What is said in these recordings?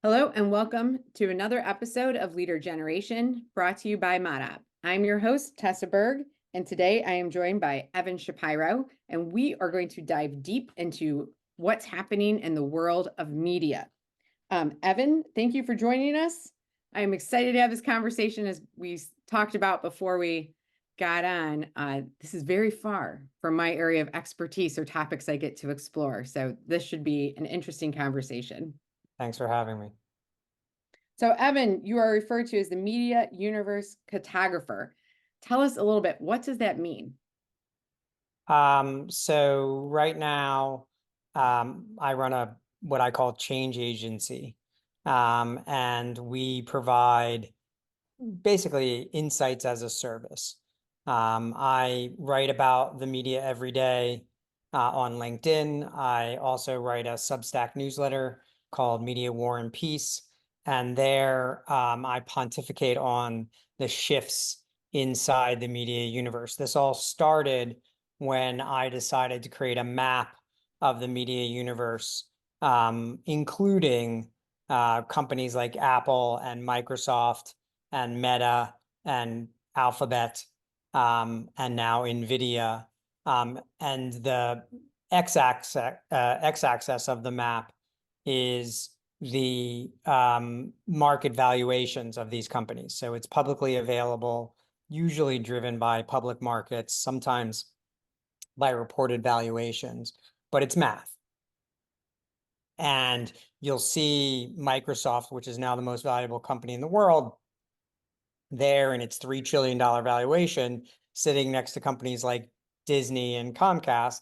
Hello and welcome to another episode of Leader Generation brought to you by ModApp. I'm your host, Tessa Burg, and today I am joined by Evan Shapiro, and we are going to dive deep into what's happening in the world of media. Evan, thank you for joining us. I am excited to have this conversation as we talked about before we got on. This is very far from my area of expertise or topics I get to explore, so this should be an interesting conversation. Thanks for having me. So, Evan, you are referred to as the media universe cartographer. Tell us a little bit, what does that mean? So right now, I run what I call change agency, and we provide basically insights as a service. I write about the media every day on LinkedIn. I also write a Substack newsletter called Media War and Peace. And there I pontificate on the shifts inside the media universe. This all started when I decided to create a map of the media universe, including companies like Apple and Microsoft and Meta and Alphabet, and now NVIDIA. And the x-axis of the map is the market valuations of these companies. So it's publicly available, usually driven by public markets, sometimes by reported valuations, but it's math. And you'll see Microsoft, which is now the most valuable company in the world, there in its $3 trillion valuation, sitting next to companies like Disney and Comcast.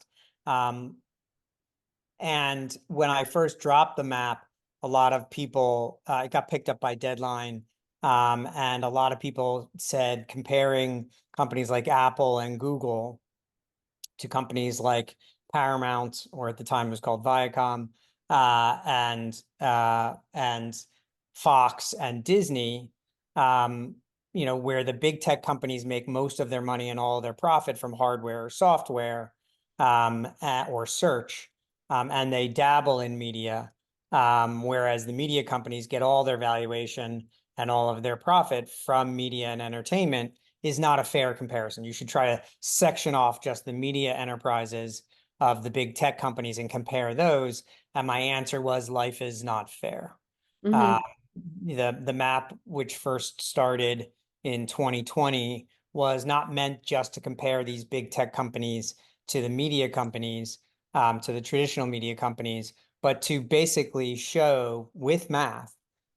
And when I first dropped the map, a lot of people, it got picked up by Deadline. And a lot of people said comparing companies like Apple and Google to companies like Paramount, or at the time it was called Viacom, and Fox and Disney, where the big tech companies make most of their money and all their profit from hardware or software, or search, and they dabble in media, whereas the media companies get all their valuation and all of their profit from media and entertainment, is not a fair comparison. You should try to section off just the media enterprises of the big tech companies and compare those. And my answer was, life is not fair. Mm-hmm. The map, which first started in 2020, was not meant just to compare these big tech companies to the media companies, to the traditional media companies, but to basically show with math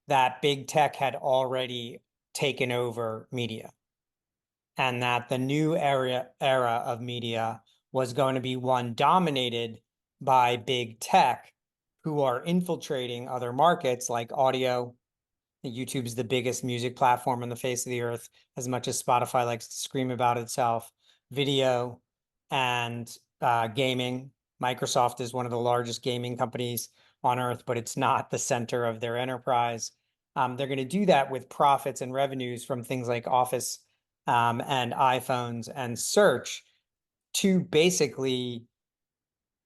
that big tech had already taken over media, and that the new era of media was going to be one dominated by big tech, who are infiltrating other markets like audio. YouTube's the biggest music platform on the face of the earth, as much as Spotify likes to scream about itself. Video and gaming. Microsoft is one of the largest gaming companies on earth, but it's not the center of their enterprise. They're going to do that with profits and revenues from things like Office, and iPhones and search, to basically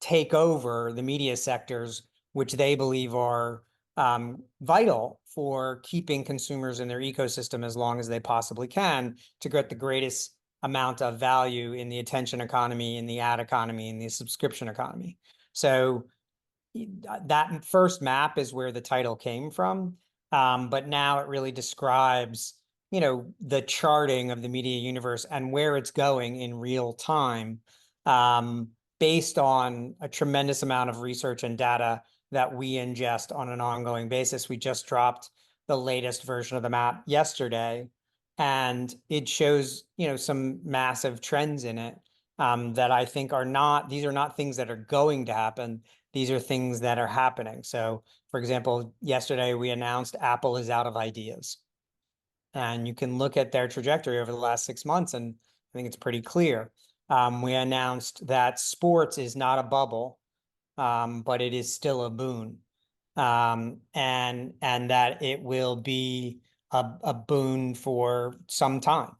take over the media sectors, which they believe are vital for keeping consumers in their ecosystem as long as they possibly can, to get the greatest amount of value in the attention economy, in the ad economy, in the subscription economy. So that first map is where the title came from. But now it really describes, the charting of the media universe and where it's going in real time, based on a tremendous amount of research and data that we ingest on an ongoing basis. We just dropped the latest version of the map yesterday, and it shows, some massive trends in it, that I think these are not things that are going to happen. These are things that are happening. So, for example, yesterday we announced Apple is out of ideas. And you can look at their trajectory over the last 6 months, and I think it's pretty clear. We announced that sports is not a bubble, but it is still a boon, and that it will be a boon for some time.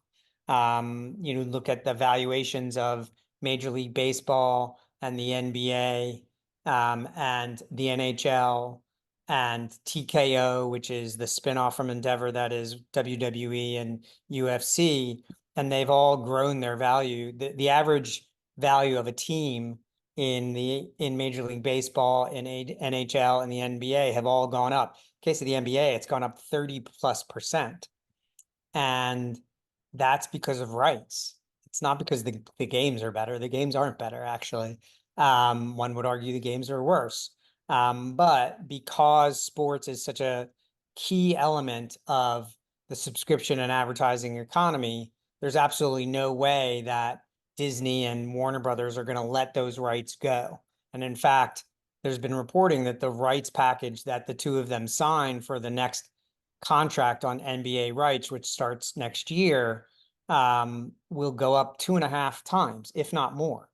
Look at the valuations of Major League Baseball and the NBA, and the NHL, and TKO, which is the spinoff from Endeavor that is WWE and UFC, and they've all grown their value. The average value of a team in Major League Baseball, in NHL, and the NBA have all gone up. In case of the NBA, it's gone up 30+%. And that's because of rights. It's not because the games are better. The games aren't better, actually. One would argue the games are worse. But because sports is such a key element of the subscription and advertising economy, there's absolutely no way that Disney and Warner Brothers are going to let those rights go. And in fact, there's been reporting that the rights package that the two of them signed for the next contract on NBA rights, which starts next year, will go up 2.5 times, if not more.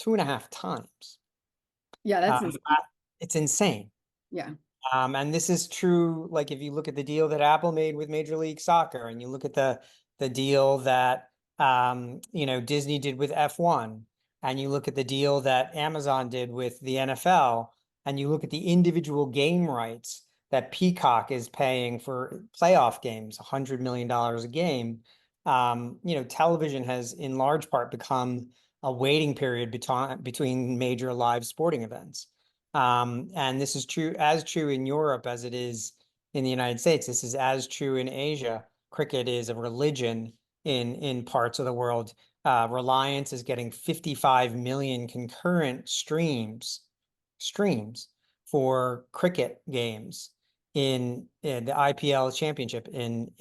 2.5 times. Yeah, that's insane. It's insane. Yeah. And this is true, like if you look at the deal that Apple made with Major League Soccer, and you look at the deal that Disney did with F1, and you look at the deal that Amazon did with the NFL, and you look at the individual game rights that Peacock is paying for playoff games, $100 million a game. Television has in large part become a waiting period between major live sporting events. And this is as true in Europe as it is in the United States. This is as true in Asia. Cricket is a religion in parts of the world. Reliance is getting 55 million concurrent streams for cricket games in the IPL championship in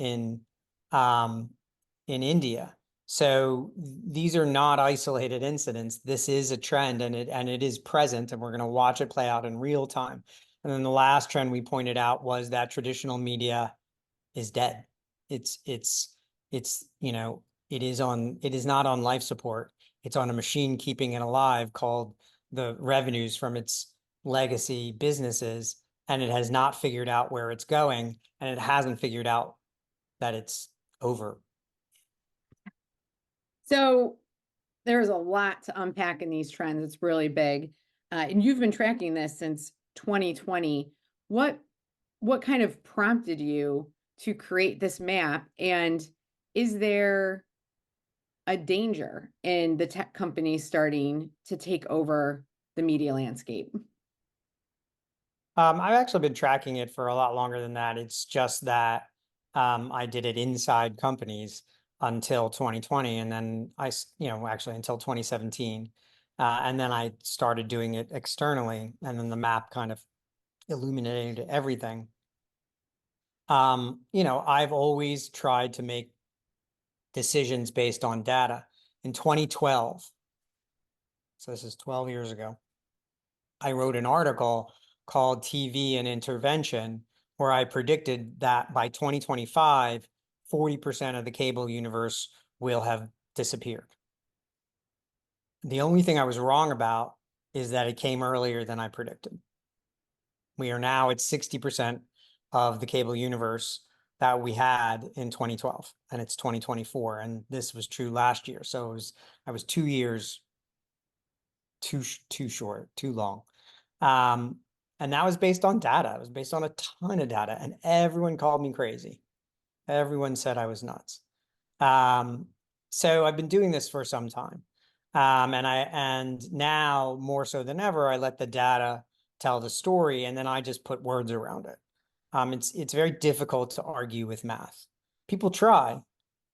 India. So these are not isolated incidents. This is a trend, and it is present, and we're going to watch it play out in real time. And then the last trend we pointed out was that traditional media is dead. It is not on life support. It's on a machine keeping it alive called the revenues from its legacy businesses, and it has not figured out where it's going, and it hasn't figured out that it's over. So there's a lot to unpack in these trends. It's really big. And you've been tracking this since 2020. What kind of prompted you to create this map? And is there a danger in the tech companies starting to take over the media landscape? I've actually been tracking it for a lot longer than that. It's just that I did it inside companies until 2020, and then actually until 2017. And then I started doing it externally, and then the map kind of illuminated everything. I've always tried to make decisions based on data. In 2012, so this is 12 years ago, I wrote an article called TV and Intervention, where I predicted that by 2025, 40% of the cable universe will have disappeared. The only thing I was wrong about is that it came earlier than I predicted. We are now at 60% of the cable universe that we had in 2012, and it's 2024, and this was true last year. So I was 2 years too short, too long. And that was based on data. It was based on a ton of data, and everyone called me crazy. Everyone said I was nuts. So I've been doing this for some time. And now more so than ever, I let the data tell the story, and then I just put words around it. It's very difficult to argue with math. People try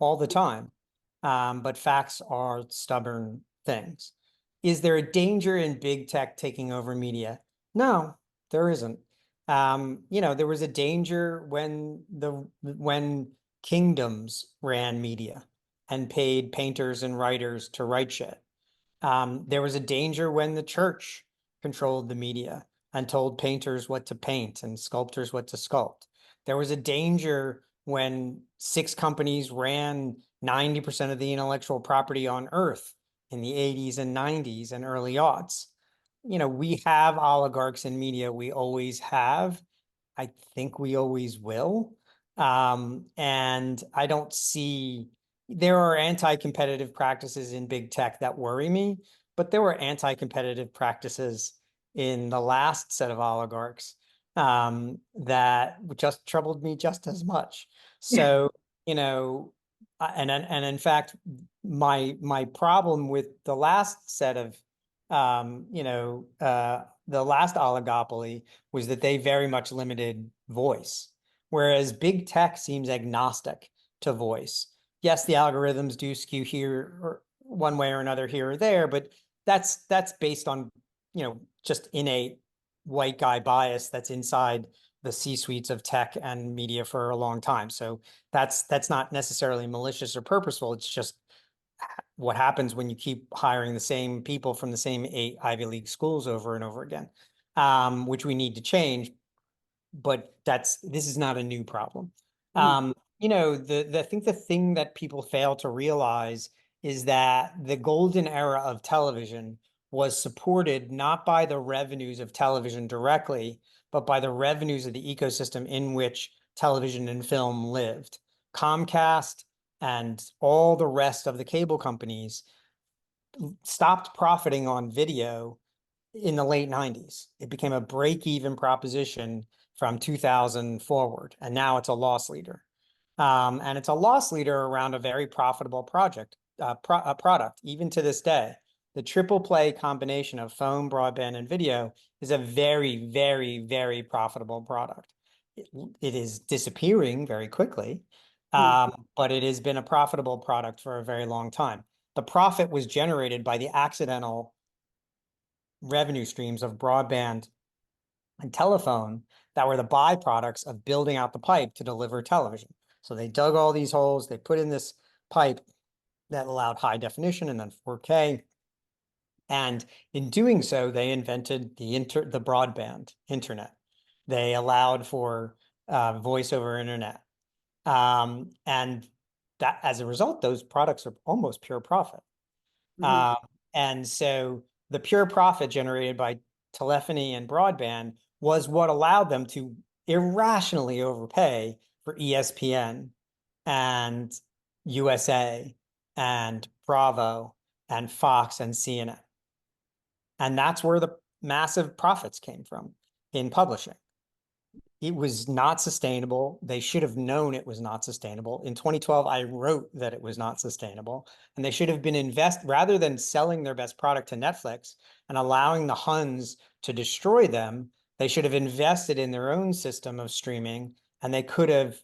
all the time, but facts are stubborn things. Is there a danger in big tech taking over media? No, there isn't. There was a danger when kingdoms ran media and paid painters and writers to write shit. There was a danger when the church controlled the media and told painters what to paint and sculptors what to sculpt. There was a danger when 6 companies ran 90% of the intellectual property on Earth in the 80s and 90s and early aughts. We have oligarchs in media. We always have. I think we always will. And I don't see, there are anti-competitive practices in big tech that worry me, but there were anti-competitive practices in the last set of oligarchs. that just troubled me just as much. So, and in fact, my problem with the last set of, the last oligopoly was that they very much limited voice, whereas big tech seems agnostic to voice. Yes, the algorithms do skew here or one way or another here or there, but that's based on, just innate white guy bias that's inside the C-suites of tech and media for a long time. So that's not necessarily malicious or purposeful. It's just what happens when you keep hiring the same people from the same 8 Ivy League schools over and over again, which we need to change. But this is not a new problem. Mhm. I think the thing that people fail to realize is that the golden era of television was supported not by the revenues of television directly, but by the revenues of the ecosystem in which television and film lived. Comcast and all the rest of the cable companies stopped profiting on video in the late 90s. It became a break-even proposition from 2000 forward, and now it's a loss leader. And it's a loss leader around a very profitable product, even to this day. The triple play combination of phone, broadband, and video is a very, very, very profitable product. It is disappearing very quickly, but it has been a profitable product for a very long time. The profit was generated by the accidental revenue streams of broadband and telephone that were the byproducts of building out the pipe to deliver television. So they dug all these holes, they put in this pipe that allowed high definition and then 4K. And in doing so, they invented the broadband internet. They allowed for voice over internet. And that, as a result, those products are almost pure profit. Mhm. And so the pure profit generated by telephony and broadband was what allowed them to irrationally overpay for ESPN and USA and Bravo and Fox and CNN. And that's where the massive profits came from in publishing. It was not sustainable. They should have known it was not sustainable. In 2012, I wrote that it was not sustainable, and they should have been rather than selling their best product to Netflix and allowing the Huns to destroy them. They should have invested in their own system of streaming, and they could have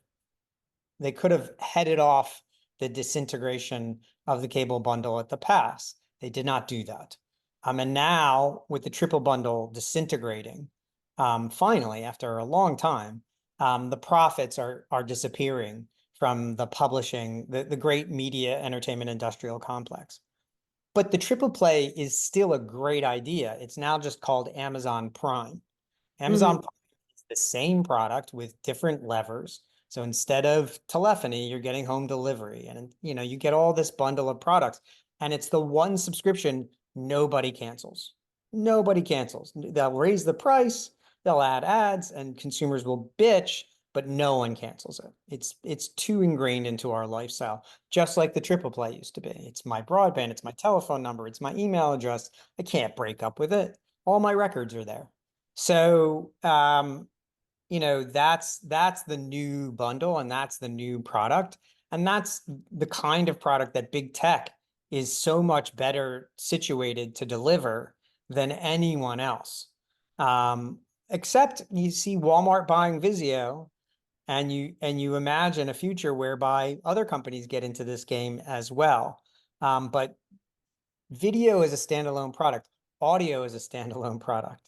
headed off the disintegration of the cable bundle at the pass. They did not do that. And now with the triple bundle disintegrating, finally, after a long time, the profits are disappearing from the publishing, the great media entertainment industrial complex. But the triple play is still a great idea. It's now just called Amazon Prime. Amazon Mhm. Prime is the same product with different levers. So instead of telephony, you're getting home delivery, and you get all this bundle of products, and it's the one subscription nobody cancels. Nobody cancels. They'll raise the price, they'll add ads, and consumers will bitch, but no one cancels it. It's too ingrained into our lifestyle, just like the triple play used to be. It's my broadband, it's my telephone number, it's my email address. I can't break up with it. All my records are there. So, that's the new bundle, and that's the new product. And that's the kind of product that big tech is so much better situated to deliver than anyone else. Except you see Walmart buying Vizio, and you imagine a future whereby other companies get into this game as well. But video is a standalone product. Audio is a standalone product.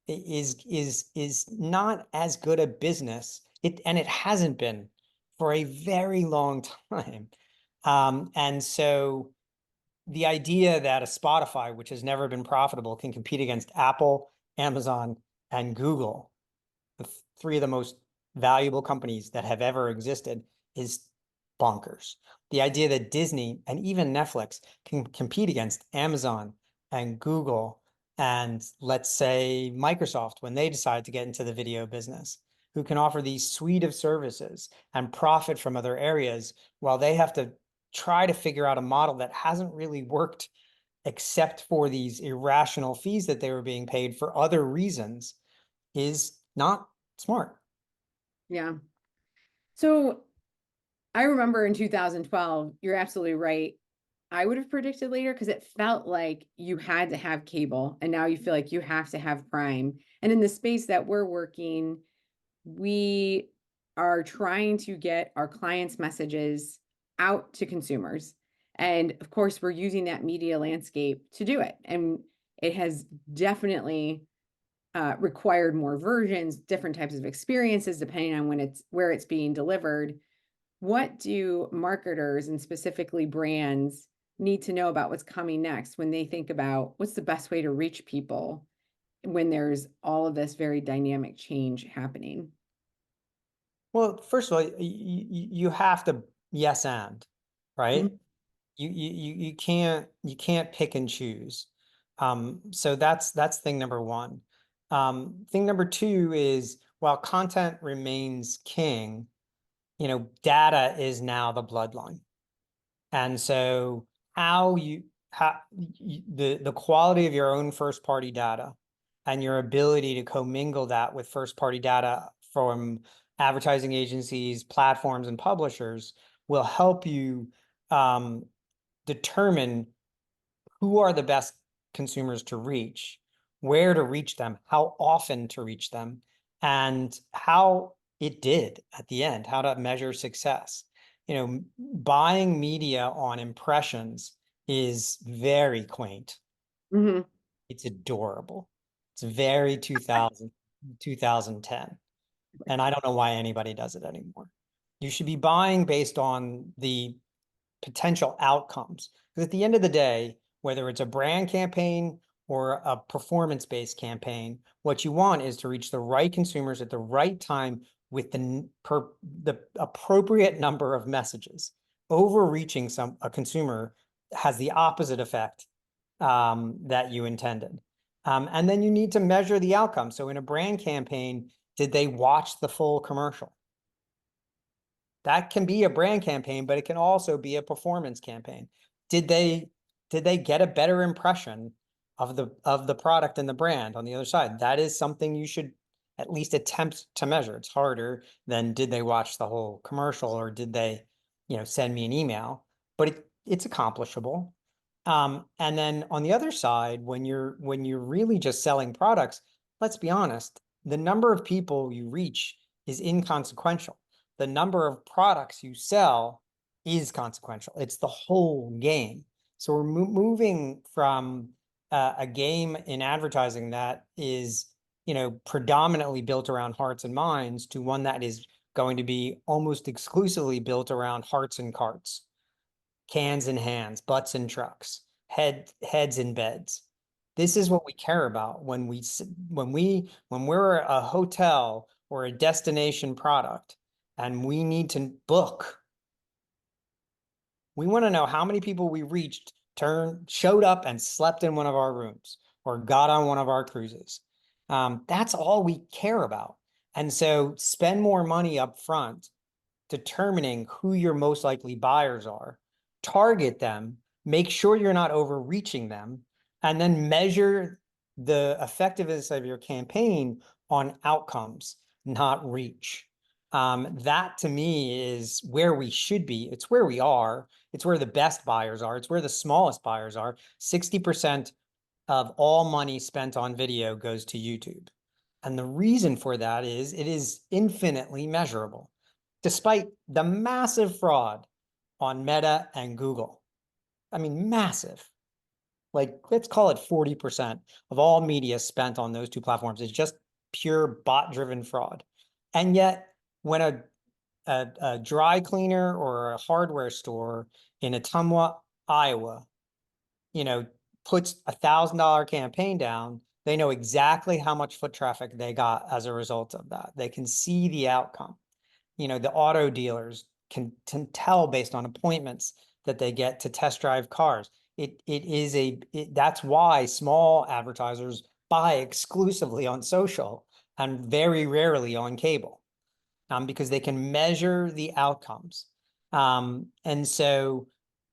Is not as good a business. And it hasn't been for a very long time. And so the idea that a Spotify, which has never been profitable, can compete against Apple, Amazon, and Google, the 3 of the most valuable companies that have ever existed, is bonkers. The idea that Disney and even Netflix can compete against Amazon and Google and, let's say, Microsoft, when they decide to get into the video business, who can offer these suite of services and profit from other areas while they have to try to figure out a model that hasn't really worked except for these irrational fees that they were being paid for other reasons, is not smart. Yeah. So I remember in 2012, you're absolutely right. I would have predicted later because it felt like you had to have cable, and now you feel like you have to have Prime. And in the space that we're working, we are trying to get our clients' messages out to consumers. And of course, we're using that media landscape to do it. And it has definitely required more versions, different types of experiences, depending on where it's being delivered. What do marketers and specifically brands need to know about what's coming next when they think about what's the best way to reach people when there's all of this very dynamic change happening? Well, first of all, you have to yes and, right? Mhm. You can't pick and choose. So that's thing number one. Thing number two is while content remains king, data is now the bloodline. And so the quality of your own first party data and your ability to commingle that with first party data from advertising agencies, platforms, and publishers will help you determine who are the best consumers to reach, where to reach them, how often to reach them, and how it did at the end, how to measure success. Buying media on impressions is very quaint. Mhm. It's adorable. It's very 2010. And I don't know why anybody does it anymore. You should be buying based on the potential outcomes. Because at the end of the day, whether it's a brand campaign or a performance-based campaign, what you want is to reach the right consumers at the right time with the appropriate number of messages. Overreaching a consumer has the opposite effect that you intended. And then you need to measure the outcome. So in a brand campaign, did they watch the full commercial? That can be a brand campaign, but it can also be a performance campaign. Did they get a better impression of the product and the brand on the other side? That is something you should at least attempt to measure. It's harder than did they watch the whole commercial or did they, send me an email, but it's accomplishable. And then on the other side, when you're really just selling products, let's be honest, the number of people you reach is inconsequential. The number of products you sell is consequential. It's the whole game. So we're moving from a game in advertising that is, predominantly built around hearts and minds to one that is going to be almost exclusively built around hearts and carts, cans and hands, butts and trucks, heads in beds. This is what we care about when we're a hotel or a destination product and we need to book. We want to know how many people we reached, showed up and slept in one of our rooms or got on one of our cruises. That's all we care about. And so spend more money up front determining who your most likely buyers are, target them, make sure you're not overreaching them, and then measure the effectiveness of your campaign on outcomes, not reach. That to me is where we should be. It's where we are. It's where the best buyers are. It's where the smallest buyers are. 60% of all money spent on video goes to YouTube. And the reason for that is it is infinitely measurable, despite the massive fraud on Meta and Google. I mean, massive. Like, let's call it 40% of all media spent on those two platforms is just pure bot-driven fraud. And yet, when a dry cleaner or a hardware store in Ottumwa, Iowa, you know, puts $1,000 campaign down, they know exactly how much foot traffic they got as a result of that. They can see the outcome. The auto dealers can tell based on appointments that they get to test drive cars. That's why small advertisers buy exclusively on social and very rarely on cable, because they can measure the outcomes. And so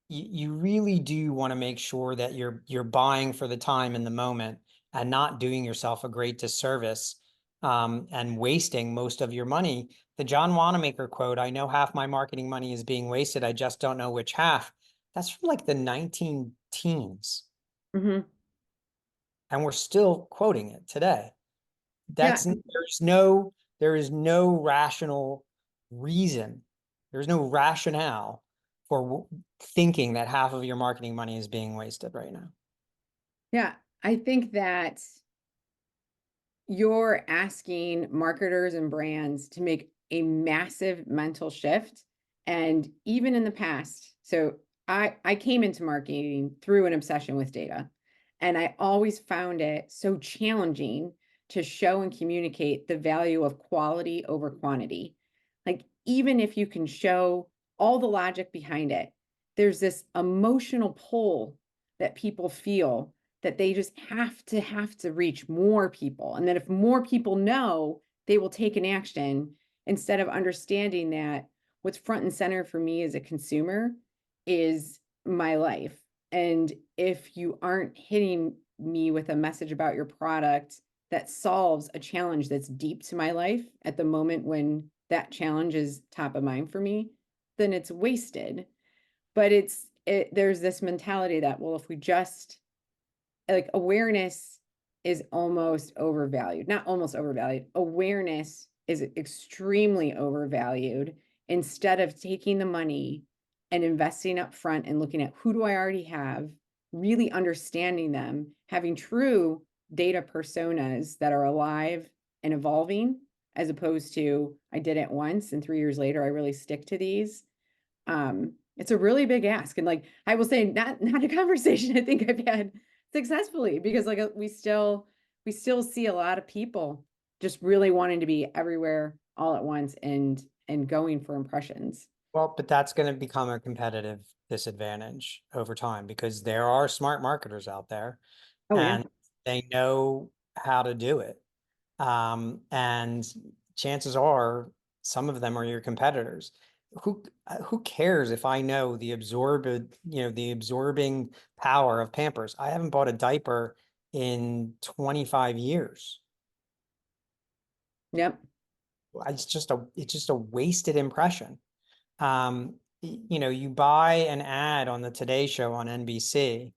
you really do want to make sure that you're buying for the time and the moment and not doing yourself a great disservice and wasting most of your money. The John Wanamaker quote, "I know half my marketing money is being wasted. I just don't know which half." That's from like the 19 teens. Mhm. And we're still quoting it today. Yeah, There is no rational reason. There's no rationale for thinking that half of your marketing money is being wasted right now. yeah. I think that you're asking marketers and brands to make a massive mental shift. And even in the past, so I came into marketing through an obsession with data. And I always found it so challenging to show and communicate the value of quality over quantity. Like, even if you can show all the logic behind it, there's this emotional pull that people feel that they just have to reach more people. And that if more people know, they will take an action instead of understanding that what's front and center for me as a consumer is my life. And if you aren't hitting me with a message about your product that solves a challenge that's deep to my life at the moment when that challenge is top of mind for me, then it's wasted. But there's this mentality that, well, if we just like awareness is almost overvalued, not almost overvalued. Awareness is extremely overvalued instead of taking the money and investing up front and looking at who do I already have, really understanding them, having true data personas that are alive and evolving, as opposed to I did it once and 3 years later I really stick to these. It's a really big ask. And like I will say, not a conversation I think I've had successfully, because like we still see a lot of people just really wanting to be everywhere all at once and going for impressions. Well, but that's going to become a competitive disadvantage over time because there are smart marketers out there Oh yeah. and they know how to do it. And chances are some of them are your competitors. Who cares if I know the absorbing power of Pampers? I haven't bought a diaper in 25 years. Yep. It's just a wasted impression. You buy an ad on the Today Show on NBC,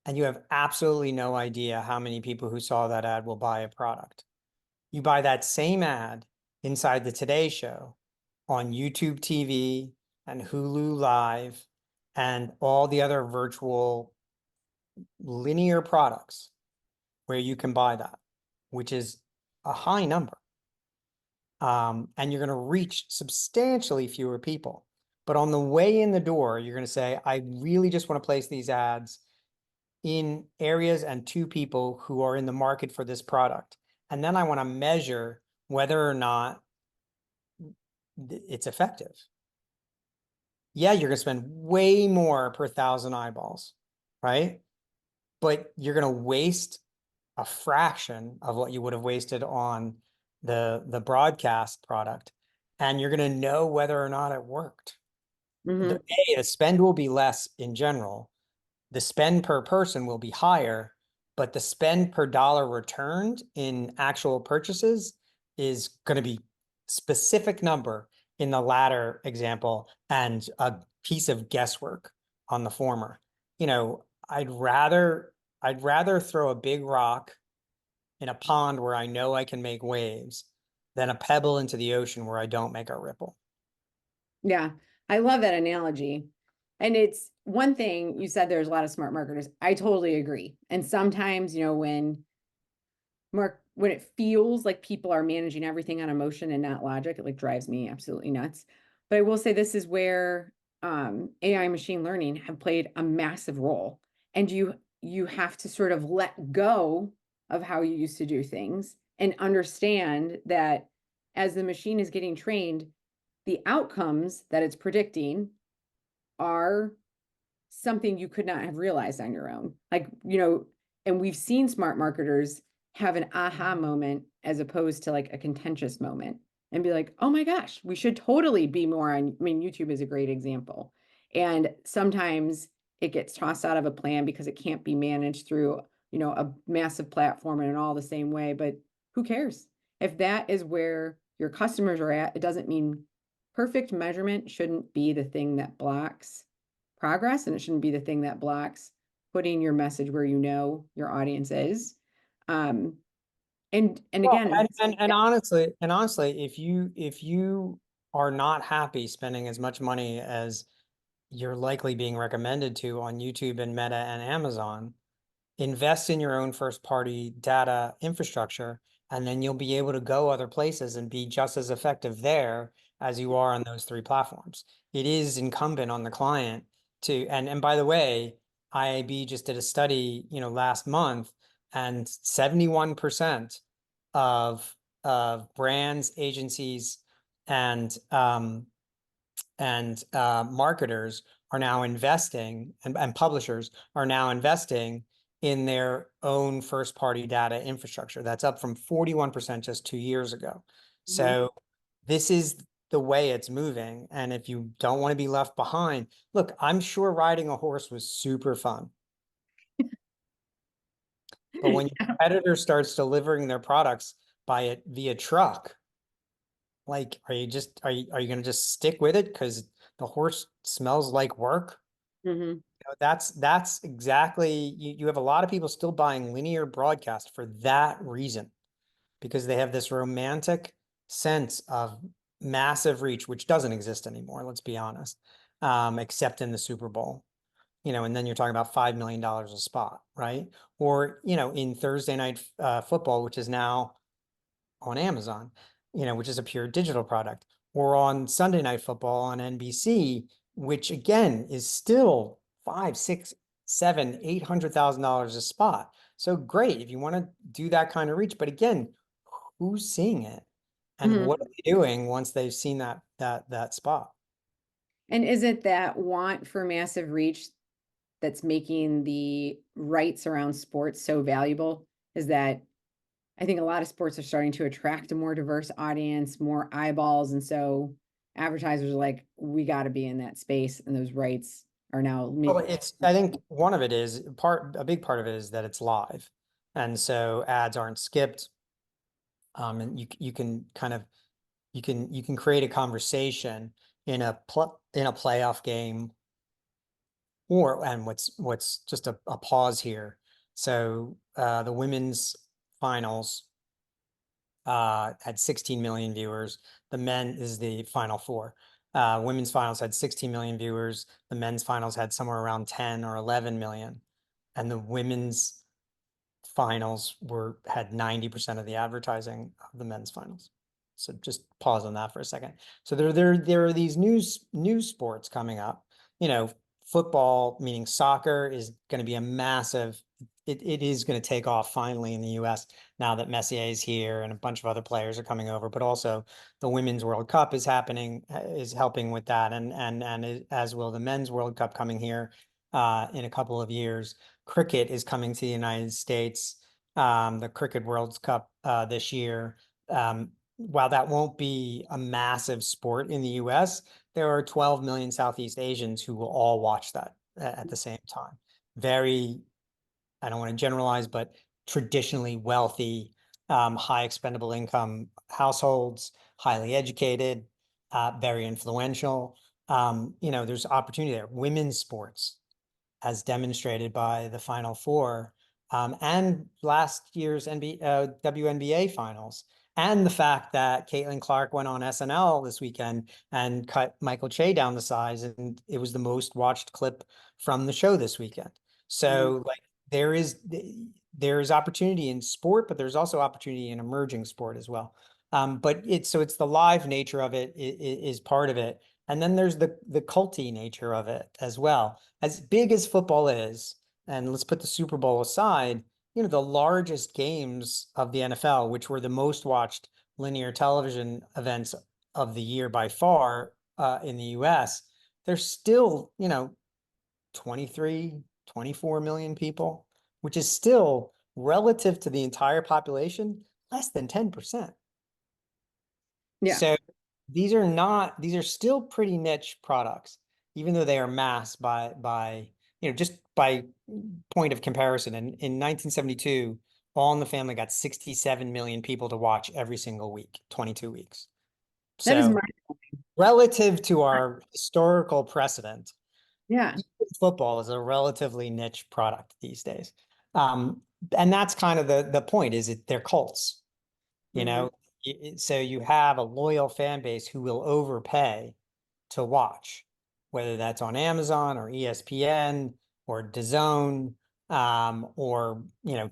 and you have absolutely no idea how many people who saw that ad will buy a product. You buy that same ad inside the Today Show on YouTube TV and Hulu Live and all the other virtual linear products where you can buy that, which is a high number. And you're going to reach substantially fewer people. But on the way in the door, you're going to say, I really just want to place these ads in areas and to people who are in the market for this product. And then I want to measure whether or not it's effective. Yeah, you're going to spend way more per 1,000 eyeballs, right? But you're going to waste a fraction of what you would have wasted on the broadcast product, and you're going to know whether or not it worked. Mm-hmm. The spend will be less in general. The spend per person will be higher, but the spend per dollar returned in actual purchases is going to be specific number in the latter example and a piece of guesswork on the former. I'd rather throw a big rock in a pond where I know I can make waves than a pebble into the ocean where I don't make a ripple. Yeah. I love that analogy. And it's one thing you said, there's a lot of smart marketers. I totally agree. And sometimes, when it feels like people are managing everything on emotion and not logic, it like drives me absolutely nuts. But I will say this is where AI and machine learning have played a massive role. And you have to sort of let go of how you used to do things and understand that as the machine is getting trained, the outcomes that it's predicting are something you could not have realized on your own. And we've seen smart marketers have an aha moment as opposed to like a contentious moment and be like, oh my gosh, we should totally be more on. I mean, YouTube is a great example. And sometimes it gets tossed out of a plan because it can't be managed through, a massive platform and all the same way. But who cares? If that is where your customers are at, it doesn't mean perfect measurement shouldn't be the thing that blocks progress, and it shouldn't be the thing that blocks putting your message where you know your audience is. Um, and Well, again, and honestly, if you are not happy spending as much money as you're likely being recommended to on YouTube and Meta and Amazon, invest in your own first party data infrastructure, and then you'll be able to go other places and be just as effective there as you are on those three platforms. It is incumbent on the client to, and by the way, IAB just did a study, last month, and 71% of brands, agencies, and marketers are now investing, and publishers are now investing in their own first party data infrastructure. That's up from 41% just 2 years ago. So this is the way it's moving. And if you don't want to be left behind, look, I'm sure riding a horse was super fun. But when your competitor starts delivering their products by it via truck, like, are you going to just stick with it because the horse smells like work? Mhm. That's exactly, you have a lot of people still buying linear broadcast for that reason, because they have this romantic sense of massive reach, which doesn't exist anymore, let's be honest, except in the Super Bowl. And then you're talking about $5 million a spot, right? Or, in Thursday night football, which is now on Amazon, which is a pure digital product, or on Sunday Night Football on NBC, which again is still five, six, seven, $800,000 a spot. So great if you want to do that kind of reach, but again, who's seeing it, and Mhm. what are they doing once they've seen that spot? And is it that want for massive reach that's making the rights around sports so valuable? Is that I think a lot of sports are starting to attract a more diverse audience, more eyeballs, and so advertisers are like, we got to be in that space, and those rights are now Well, making. I think one of it is a big part of it is that it's live. And so ads aren't skipped. And you can kind of, you can create a conversation in a playoff game, and what's just a pause here. So the women's finals had 16 million viewers. The men is the final four. Women's finals had 16 million viewers. The men's finals had somewhere around 10 or 11 million. And the women's finals had 90% of the advertising of the men's finals. So just pause on that for a second. So there are these new sports coming up. Football, meaning soccer, is going to be a massive. It is going to take off finally in the U.S. now that Messier is here and a bunch of other players are coming over. But also the Women's World Cup is helping with that, and as will the Men's World Cup coming here in a couple of years. Cricket is coming to the United States, the Cricket World Cup this year. While that won't be a massive sport in the US, there are 12 million Southeast Asians who will all watch that at the same time. Very, I don't want to generalize, but traditionally wealthy, high expendable income households, highly educated, very influential. There's opportunity there. Women's sports, as demonstrated by the Final Four, and last year's WNBA finals, and the fact that Caitlin Clark went on SNL this weekend and cut Michael Che down to size, and it was the most watched clip from the show this weekend. So like there is opportunity in sport, but there's also opportunity in emerging sport as well. But it's the live nature of it is part of it. And then there's the culty nature of it as well. As big as football is, and let's put the Super Bowl aside, the largest games of the NFL, which were the most watched linear television events of the year by far in the US, there's still, 23, 24 million people, which is still relative to the entire population, less than 10%. Yeah. So these are still pretty niche products, even though they are mass by just by point of comparison. And in 1972, All in the Family got 67 million people to watch every single week, 22 weeks. That is So relative to our historical precedent, yeah. football is a relatively niche product these days. Um, and that's kind of the point, is they're cults, you Mhm. know? So you have a loyal fan base who will overpay to watch, whether that's on Amazon or ESPN or DAZN, or,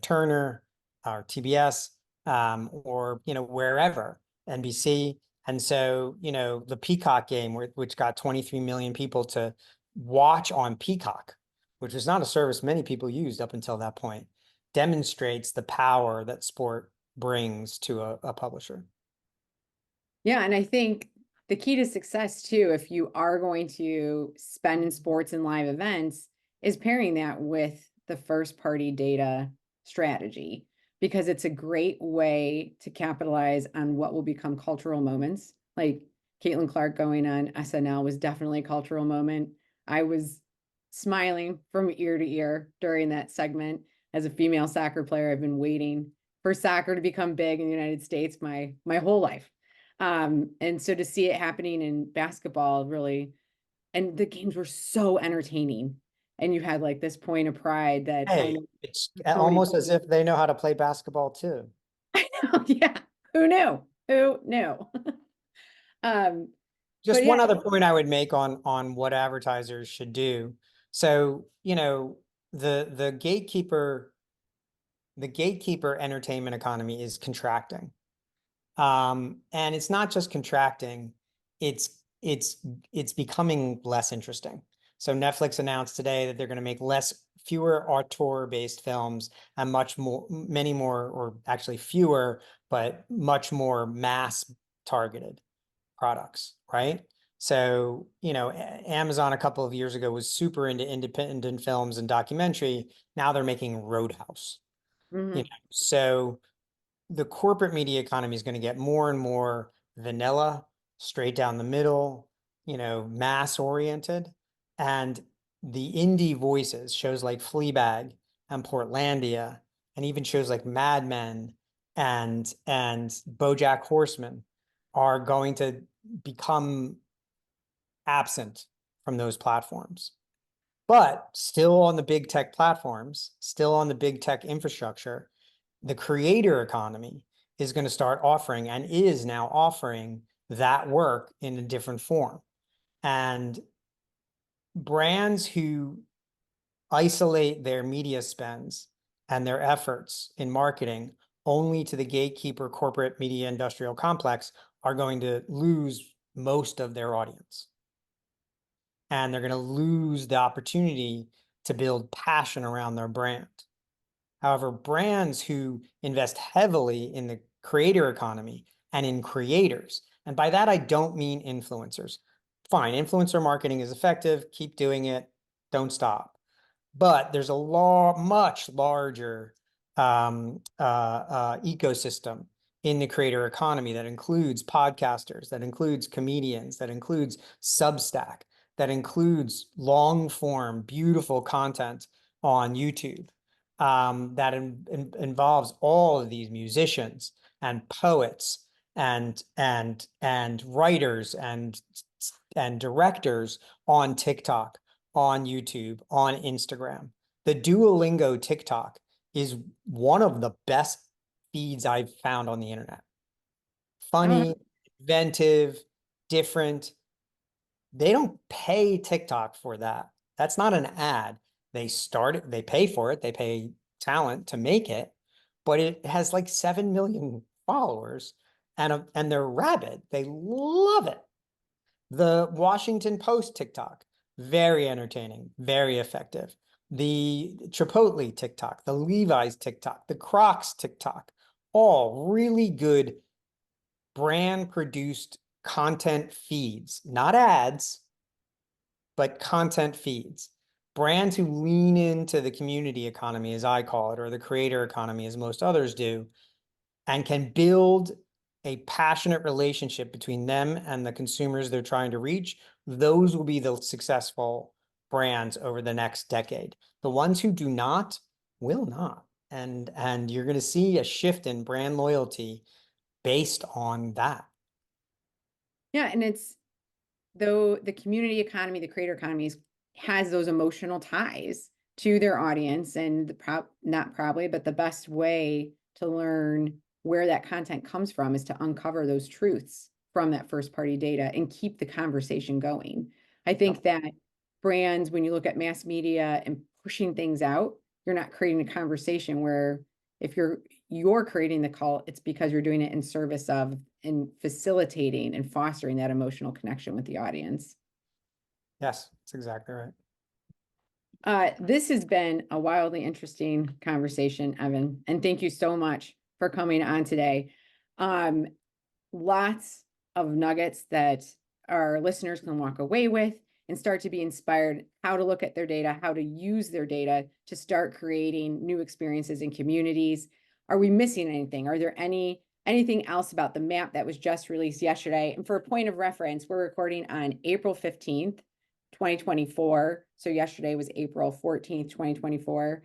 Turner or TBS, or, wherever, NBC. And so, the Peacock game, which got 23 million people to watch on Peacock, which was not a service many people used up until that point, demonstrates the power that sport brings to a publisher. Yeah, and I think the key to success too, if you are going to spend in sports and live events, is pairing that with the first party data strategy, because it's a great way to capitalize on what will become cultural moments. Like Caitlin Clark going on SNL was definitely a cultural moment. I was smiling from ear to ear during that segment. As a female soccer player, I've been waiting for soccer to become big in the United States my whole life. And so to see it happening in basketball really, and the games were so entertaining. And you had like this point of pride that I Hey, know it's so many almost people. as if they know how to play basketball too. I know, yeah. Who knew? Who knew? um, Just but yeah, one other point I would make on what advertisers should do. So, the gatekeeper entertainment economy is contracting. And it's not just contracting, it's it's becoming less interesting. So Netflix announced today that they're going to make fewer auteur-based films and many more, or actually fewer, but much more mass targeted products, right? So, Amazon a couple of years ago was super into independent films and documentary. Now they're making Roadhouse, mhm. So the corporate media economy is going to get more and more vanilla, straight down the middle, mass oriented. And the indie voices, shows like Fleabag and Portlandia, and even shows like Mad Men and BoJack Horseman, are going to become absent from those platforms. But still on the big tech platforms, still on the big tech infrastructure, the creator economy is going to start offering, and is now offering, that work in a different form. And brands who isolate their media spends and their efforts in marketing only to the gatekeeper corporate media industrial complex are going to lose most of their audience. And they're going to lose the opportunity to build passion around their brand. However, brands who invest heavily in the creator economy and in creators, and by that I don't mean influencers. Fine, influencer marketing is effective, keep doing it, don't stop. But there's a much larger ecosystem in the creator economy that includes podcasters, that includes comedians, that includes Substack, that includes long form, beautiful content on YouTube, that involves all of these musicians and poets and writers and directors on TikTok, on YouTube, on Instagram. The Duolingo TikTok is one of the best feeds I've found on the internet. Oh, Funny, inventive, different. They don't pay TikTok for that. That's not an ad. They pay for it, they pay talent to make it, but it has like 7 million followers, and they're rabid. They love it. The Washington Post TikTok, very entertaining, very effective. The Chipotle TikTok, the Levi's TikTok, the Crocs TikTok, all really good brand produced content feeds, not ads, but content feeds. Brands who lean into the community economy, as I call it, or the creator economy, as most others do, and can build a passionate relationship between them and the consumers they're trying to reach, those will be the successful brands over the next decade. The ones who do not will not. And you're going to see a shift in brand loyalty based on that. Yeah, and it's though the community economy, the creator economy has those emotional ties to their audience, and not probably, but the best way to learn where that content comes from is to uncover those truths from that first party data and keep the conversation going. I think that brands, when you look at mass media and pushing things out, you're not creating a conversation where if you're creating the cult, it's because you're doing it in service of and facilitating and fostering that emotional connection with the audience. Yes, that's exactly right. This has been a wildly interesting conversation, Evan, and thank you so much for coming on today. Um, Lots of nuggets that our listeners can walk away with and start to be inspired how to look at their data, how to use their data to start creating new experiences in communities. Are we missing anything? Are there anything else about the map that was just released yesterday? And for a point of reference, we're recording on April 15th, 2024. So yesterday was April 14th, 2024.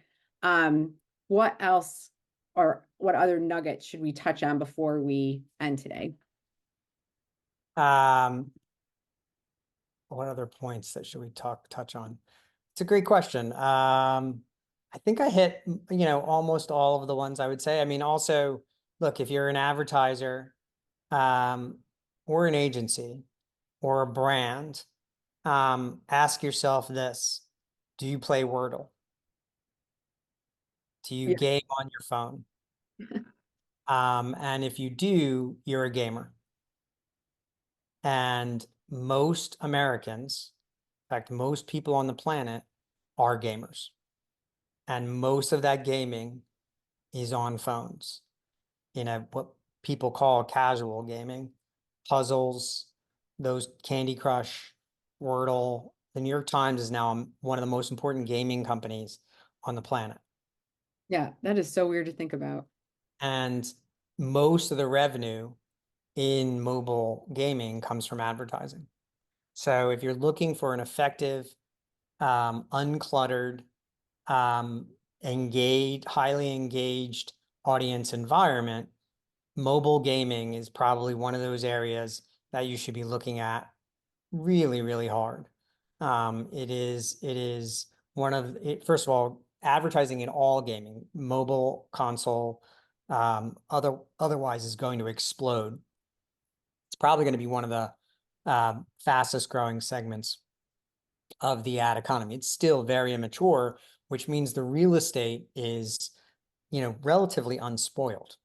What else or what other nuggets should we touch on before we end today? What other points that should we touch on? It's a great question. I think I hit, almost all of the ones I would say. I mean, also, look, if you're an advertiser, or an agency or a brand, ask yourself this: do you play Wordle? Do you Yeah. game on your phone? And if you do, you're a gamer. And most Americans, in fact, most people on the planet are gamers. And most of that gaming is on phones. What people call casual gaming, puzzles, those Candy Crush, Wordle. The New York Times is now one of the most important gaming companies on the planet. Yeah, that is so weird to think about. And most of the revenue in mobile gaming comes from advertising. So if you're looking for an effective, uncluttered, highly engaged audience environment, mobile gaming is probably one of those areas that you should be looking at really, really hard. It is one of it, first of all, advertising in all gaming, mobile, console, otherwise is going to explode. It's probably going to be one of the fastest growing segments of the ad economy. It's still very immature, which means the real estate is, relatively unspoiled,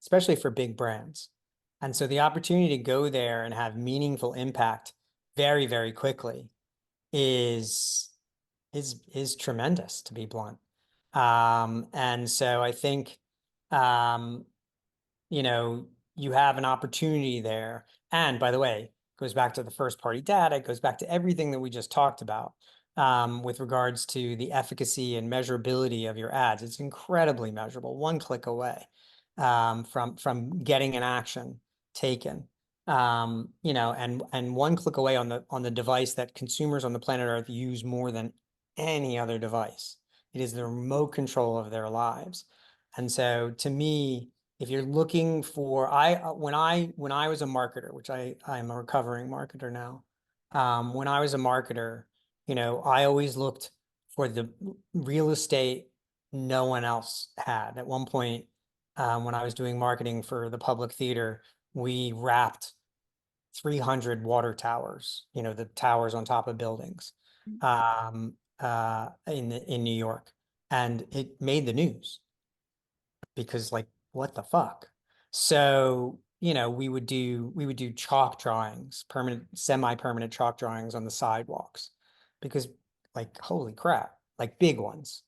especially for big brands. And so the opportunity to go there and have meaningful impact very, very quickly is tremendous, to be blunt. And so I think, you have an opportunity there. And by the way, it goes back to the first party data, it goes back to everything that we just talked about, with regards to the efficacy and measurability of your ads. It's incredibly measurable, one click away, from getting an action taken. And one click away on the device that consumers on the planet Earth use more than any other device. It is the remote control of their lives. And so to me, if you're looking for, when I was a marketer, which I'm a recovering marketer now, when I was a marketer, I always looked for the real estate no one else had. At one point, when I was doing marketing for the public theater, we wrapped 300 water towers, the towers on top of buildings, in New York, and it made the news because, like, what the fuck? So, we would do chalk drawings, semi-permanent chalk drawings on the sidewalks because, like, holy crap, like big ones.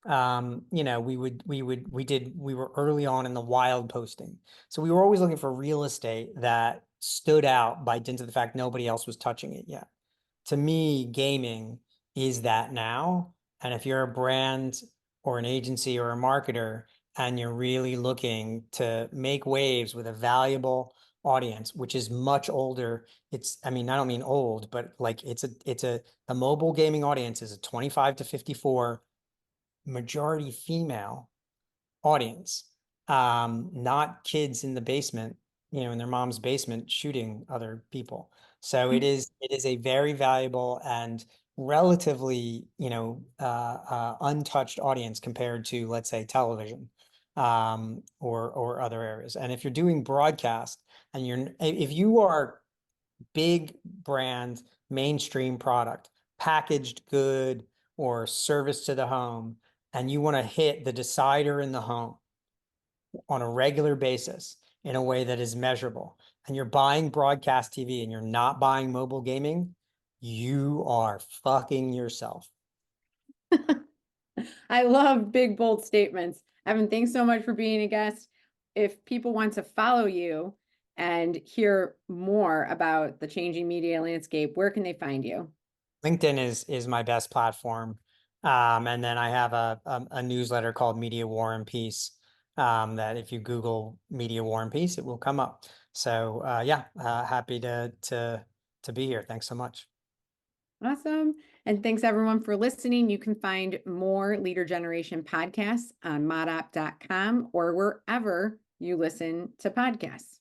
We were early on in the wild posting. So we were always looking for real estate that stood out by dint of the fact nobody else was touching it yet. To me, gaming is that now. And if you're a brand or an agency or a marketer and you're really looking to make waves with a valuable audience, which is much older, I don't mean old, but like the mobile gaming audience is a 25 to 54 majority female audience, not kids in the basement, in their mom's basement shooting other people. So it is a very valuable and relatively, untouched audience compared to, let's say, television, or other areas. And if you're doing broadcast and if you are big brand, mainstream product, packaged good or service to the home, and you want to hit the decider in the home on a regular basis in a way that is measurable, and you're buying broadcast TV and you're not buying mobile gaming, you are fucking yourself. I love big, bold statements. Evan, thanks so much for being a guest. If people want to follow you and hear more about the changing media landscape, where can they find you? LinkedIn is my best platform. And then I have a newsletter called Media War and Peace. That if you Google Media War and Peace, it will come up. So yeah, happy to be here. Thanks so much. Awesome. And thanks everyone for listening. You can find more Leader Generation podcasts on modop.com or wherever you listen to podcasts.